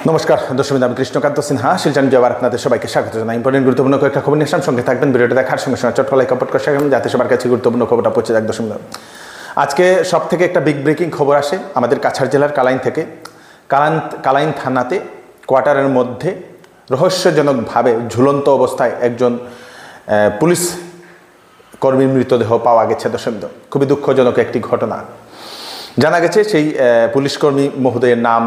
নমস্কার দর্শক, আমি কৃষ্ণকান্ত সিনহা শিলচর জবার আপনাদের সবাইকে স্বাগত জানাই। ইম্পর্টেন্ট গুরুত্বপূর্ণ কয়েকটা খবর নিয়ে সঙ্গে থাকবেন। ভিডিওটা দেখার সঙ্গে সঙ্গে চট্টলাই কপট করে শেখাবেন যাতে সবার কাছে গুরুত্বপূর্ণ খবরটা পৌঁছে যাক। দর্শক, আজকে সব থেকে একটা বিগ ব্রেকিং খবর আসে আমাদের কাছাড় জেলার কালাইন থেকে। কালাইন থানাতে কোয়ার্টারের মধ্যে রহস্যজনকভাবে ঝুলন্ত অবস্থায় একজন পুলিশ কর্মীর মৃতদেহ পাওয়া গেছে। দর্শক, খুবই দুঃখজনক একটি ঘটনা। জানা গেছে সেই পুলিশকর্মী মহোদয়ের নাম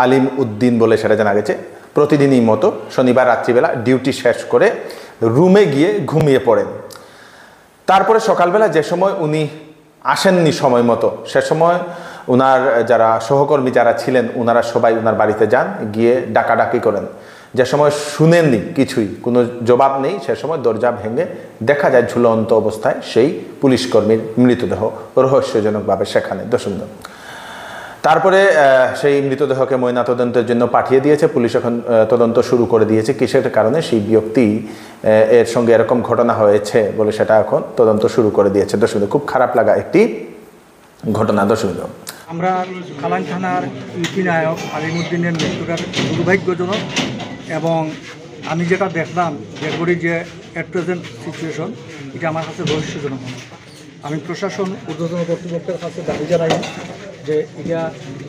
আলিম উদ্দিন বলে সেটা জানা গেছে। প্রতিদিনই মতো শনিবার রাত্রিবেলা ডিউটি শেষ করে রুমে গিয়ে ঘুমিয়ে পড়েন। তারপরে সকালবেলা যে সময় উনি আসেননি সময় মতো, সে সময় ওনার যারা সহকর্মী যারা ছিলেন ওনারা সবাই ওনার বাড়িতে যান, গিয়ে ডাকাডাকি করেন। যে সময় শুনেননি কিছুই, কোনো জবাব নেই, সে সময় দরজা ভেঙে দেখা যায় ঝুলন্ত অবস্থায় সেই পুলিশকর্মীর মৃতদেহ রহস্যজনকভাবে সেখানে। দর্শক, তারপরে সেই মৃতদেহকে ময়নাতদন্তের জন্য পাঠিয়ে দিয়েছে পুলিশ। এখন তদন্ত শুরু করে দিয়েছে কিসের কারণে সেই ব্যক্তি এর সঙ্গে এরকম ঘটনা হয়েছে বলে সেটা এখন তদন্ত শুরু করে দিয়েছে। দর্শক, খুব খারাপ লাগা একটি ঘটনা। দর্শক, আমরা কালাইন থানার ইউপি নায়ক আলিমউদ্দিনের মৃত্যুটা দুর্ভাগ্যজনক, এবং আমি যেটা দেখলাম ডেডবডির যে অ্যাট প্রেজেন্ট সিচুয়েশন, এটা আমার কাছে রহস্যজনক। আমি প্রশাসন ঊর্ধ্বতন কর্তৃপক্ষের কাছে দাবি জানাই যে এটা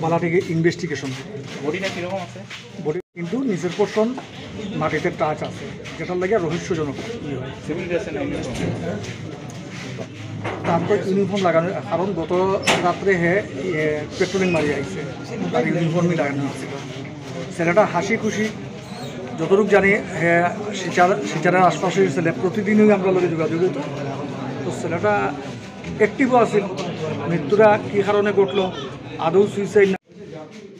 মালা থেকে ইনভেস্টিগেশন। বডিটা কীরকম আছে? বডি কিন্তু নিচের পোর্শন মাটিতে টাচ আছে, যেটার লাগে রহস্যজনক হয়। সিভিল ড্রেসে না ইউনিফর্ম? তারপর ইউনিফর্ম লাগানো, কারণ গত রাত্রে পেট্রোলিং মারি আইছে, তার ইউনিফর্মই লাগানো হচ্ছিল। ছেলেটা হাসি খুশি, যতটুকু জানি হ্যাঁ শিচারের আশপাশে ছেলে প্রতিদিনই আমরা লোকে যোগাযোগ হতো। তো ছেলেটা অ্যাক্টিভও আছে। মৃত্যুটা কী কারণে ঘটলো, আদৌ সুইসাইড না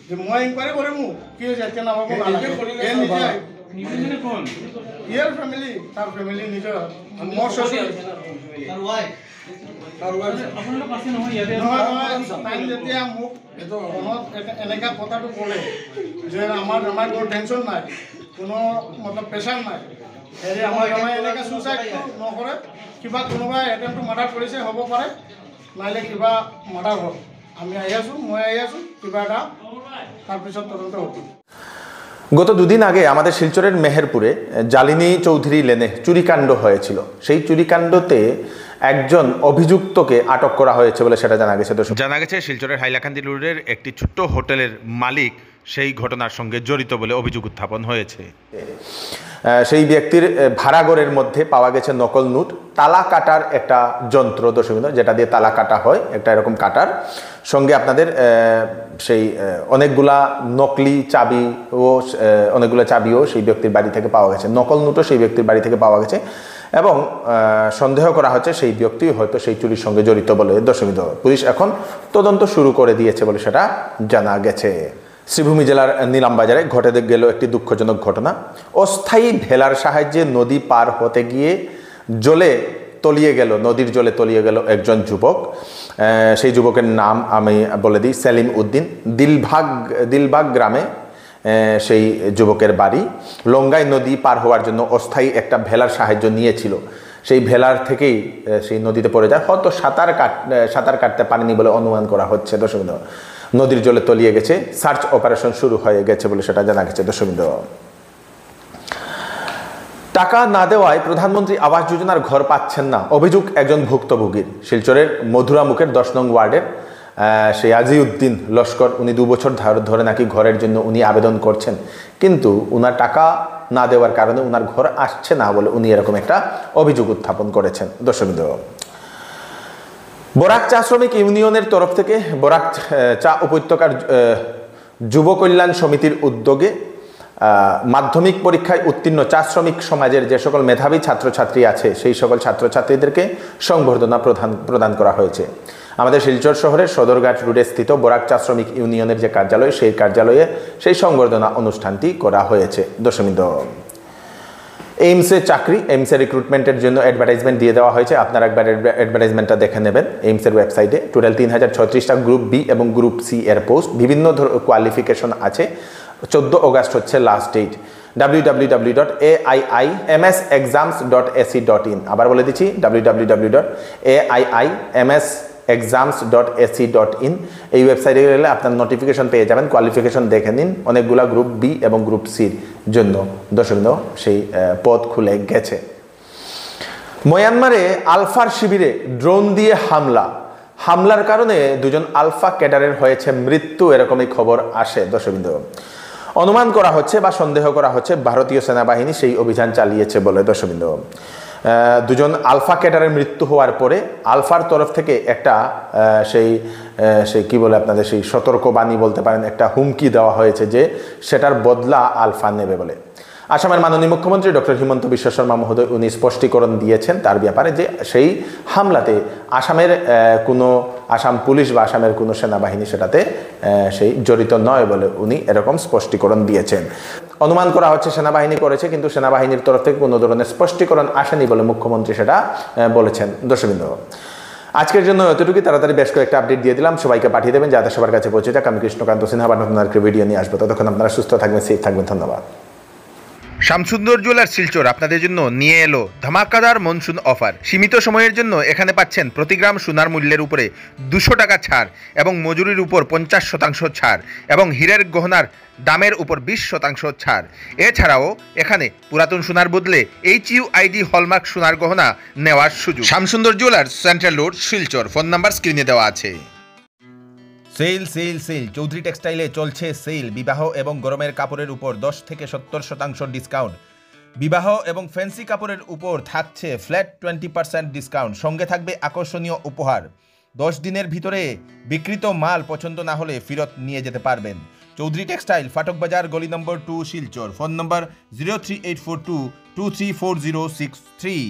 যে মই ইনকোয়ারি করে মু কি হয়েছে কেন আমাকে ইয়ার ফ্যামিলি তার ফ্যামিলি নিজের মোর শ্বশুর টাইম যেতিয়া মোক মনত এনেকা কথাটো ক'লে যে আমাৰ কোনো টেনশ্যন নাই, কোনো মতলব প্ৰেছাৰ নাই, হেৰি আমাৰ এনেকা চুইচাইড নকৰে, কিবা কোনোবাই এটেম্পটো মাৰ্ডাৰ কৰিছে হ'ব পাৰে, নাইলে কিবা মাৰ্ডাৰ হ'ল। আমি আহি আছোঁ, মই আহি আছোঁ, কিবা এটা তারপিছত তদন্ত হতো। গত দুদিন আগে আমাদের শিলচরের মেহেরপুরে জালিনী চৌধুরী লেনে চুরিকাণ্ড হয়েছিল। সেই চুরিকাণ্ডতে একজন অভিযুক্তকে আটক করা হয়েছে বলে সেটা জানা গেছে। জানা গেছে শিলচরের হাইলাকান্দি রোডের একটি ছোট্ট হোটেলের মালিক সেই ঘটনার সঙ্গে জড়িত বলে অভিযোগ উত্থাপন হয়েছে। সেই ব্যক্তির ভাড়াঘরের মধ্যে পাওয়া গেছে নকল নোট, তালা কাটার একটা যন্ত্র, দর্শক, যেটা দিয়ে তালা কাটা হয়, একটা এরকম কাটার সঙ্গে আপনাদের সেই অনেকগুলা নকলি চাবি ও অনেকগুলো চাবিও সেই ব্যক্তির বাড়ি থেকে পাওয়া গেছে। নকল নোটও সেই ব্যক্তির বাড়ি থেকে পাওয়া গেছে এবং সন্দেহ করা হচ্ছে সেই ব্যক্তি হয়তো সেই চুরির সঙ্গে জড়িত বলে। দর্শক, পুলিশ এখন তদন্ত শুরু করে দিয়েছে বলে সেটা জানা গেছে। শ্রীভূমি জেলার নীলামবাজারে ঘটে গেল একটি দুঃখজনক ঘটনা। অস্থায়ী ভেলার সাহায্যে নদী পার হতে গিয়ে নদীর জলে তলিয়ে গেল একজন যুবক। সেই যুবকের নাম আমি বলে দিই, সেলিম উদ্দিন। দিলবাগ গ্রামে সেই যুবকের বাড়ি। লঙ্গাই নদী পার হওয়ার জন্য অস্থায়ী একটা ভেলার সাহায্য নিয়েছিল। সেই ভেলার থেকেই সেই নদীতে পড়ে যায়, হয়তো সাঁতার কাটতে পারেনি বলে অনুমান করা হচ্ছে। দর্শক, নদীর জলে তলিয়ে গেছে, সার্চ অপারেশন শুরু হয়ে গেছে বলে সেটা জানা গেছে। দর্শক, টাকা না দেওয়ায় প্রধানমন্ত্রী আবাস যোজনার ঘর পাচ্ছেন না, অভিযোগ একজন ভুক্তভোগীর। শিলচরের মধুরামুখের 10 নং ওয়ার্ডের সেই আজিউদ্দিন লস্কর, উনি 2 বছর ধরে নাকি ঘরের জন্য উনি আবেদন করছেন, কিন্তু উনার টাকা না দেওয়ার কারণে উনার ঘর আসছে না বলে উনি এরকম একটা অভিযোগ উত্থাপন করেছেন। দর্শক, বরাক চা শ্রমিক ইউনিয়নের তরফ থেকে বরাক চা উপত্যকার যুব কল্যাণ সমিতির উদ্যোগে মাধ্যমিক পরীক্ষায় উত্তীর্ণ চা শ্রমিক সমাজের যে সকল মেধাবী ছাত্রছাত্রী আছে সেই সকল ছাত্রছাত্রীদেরকে সংবর্ধনা প্রদান করা হয়েছে। আমাদের শিলচর শহরের সদরঘাট রোডে স্থিত বরাক চা শ্রমিক ইউনিয়নের যে কার্যালয়, সেই কার্যালয়ে সেই সংবর্ধনা অনুষ্ঠানটি করা হয়েছে। দর্শক, এইমসে চাকরি, এইমসে রিক্রুটমেন্টের জন্য অ্যাডভার্টাইজমেন্ট দিয়ে দেওয়া হয়েছে। আপনারা একবার অ্যাডভার্টাইজমেন্টটা দেখে নেবেন এইমসের ওয়েবসাইটে। টোটাল 3036টা গ্রুপ বি এবং গ্রুপ সি এর পোস্ট, বিভিন্ন কোয়ালিফিকেশন আছে। 14 অগাস্ট হচ্ছে লাস্ট ডেট। www.aiimsexams.ac.in, আবার বলে দিচ্ছি www.aiimsexams exams.ac.in এই ওয়েবসাইটে গেলে আপনার নোটিফিকেশন পেয়ে যাবেন। কোয়ালিফিকেশন দেখে নিন, অনেকগুলা গ্রুপ বি এবং গ্রুপ সির জন্য দর্শকবৃন্দ সেই পদ খুলে গেছে। মিয়ানমারে আলফার শিবিরে ড্রোন দিয়ে হামলার কারণে 2 জন আলফা ক্যাডারের হয়েছে মৃত্যু, এরকমই খবর আসে দর্শকবৃন্দ। অনুমান করা হচ্ছে বা সন্দেহ করা হচ্ছে ভারতীয় সেনাবাহিনী সেই অভিযান চালিয়েছে বলে দর্শকবৃন্দ। 2 জন আলফা ক্যাডারের মৃত্যু হওয়ার পরে আলফার তরফ থেকে একটা সেই কি বলে আপনাদের সেই সতর্কবাণী বলতে পারেন, একটা হুমকি দেওয়া হয়েছে যে সেটার বদলা আলফা নেবে বলে। আসামের মাননীয় মুখ্যমন্ত্রী ডক্টর হিমন্ত বিশ্ব শর্মা মহোদয় উনি স্পষ্টীকরণ দিয়েছেন তার ব্যাপারে যে সেই হামলাতে আসাম পুলিশ বা আসামের কোনো সেনাবাহিনী সেটাতে সেই জড়িত নয় বলে উনি এরকম স্পষ্টীকরণ দিয়েছেন। অনুমান করা হচ্ছে সেনাবাহিনী করেছে, কিন্তু সেনাবাহিনীর তরফ থেকে কোনো ধরনের স্পষ্টীকরণ আসেনি বলে মুখ্যমন্ত্রী সেটা বলেছেন দর্শকবৃন্দ। আজকের জন্য এতটুকুই, তাড়াতাড়ি বেশ কয়েকটা আপডেট দিয়ে দিলাম, সবাইকে পাঠিয়ে দেবেন যাতে সবার কাছে পৌঁছে যাক। আমি কৃষ্ণকান্ত সিনহা আবার নতুন একটা ভিডিও নিয়ে আসবো, ততক্ষণ আপনারা সুস্থ থাকবেন, সেফ থাকবেন, ধন্যবাদ। শামসুন্দর জুয়েলার্স শিলচর আপনাদের জন্য নিয়ে এলো ধামাকাদার মনসুন অফার। সীমিত সময়ের জন্য এখানে পাচ্ছেন প্রতি গ্রাম সোনার মূল্যের উপরে 200 টাকা ছাড় এবং মজুরির উপর 50% ছাড় এবং হীরের গহনার দামের উপর 20% ছাড়। এছাড়াও এখানে পুরাতন সোনার বদলে HUID হলমার্ক সোনার গহনা নেওয়ার সুযোগ। Shamsundar jewellers, central road, Silchar. Phone number স্ক্রিনে দেওয়া আছে। সেল সেল সেল চৌধুরী টেক্সটাইলে চলছে সেল। বিবাহ এবং গরমের কাপড়ের উপর 10 থেকে 70% ডিসকাউন্ট। বিবাহ এবং ফ্যান্সি কাপড়ের উপর থাকছে ফ্ল্যাট 20% ডিসকাউন্ট। সঙ্গে থাকবে আকর্ষণীয় উপহার। 10 দিনের ভিতরে বিক্রিত মাল পছন্দ না হলে ফেরত নিয়ে যেতে পারবেন। চৌধুরী টেক্সটাইল, ফাটক বাজার, গলি নম্বর 2, শিলচর। ফোন নম্বর 03842 234063।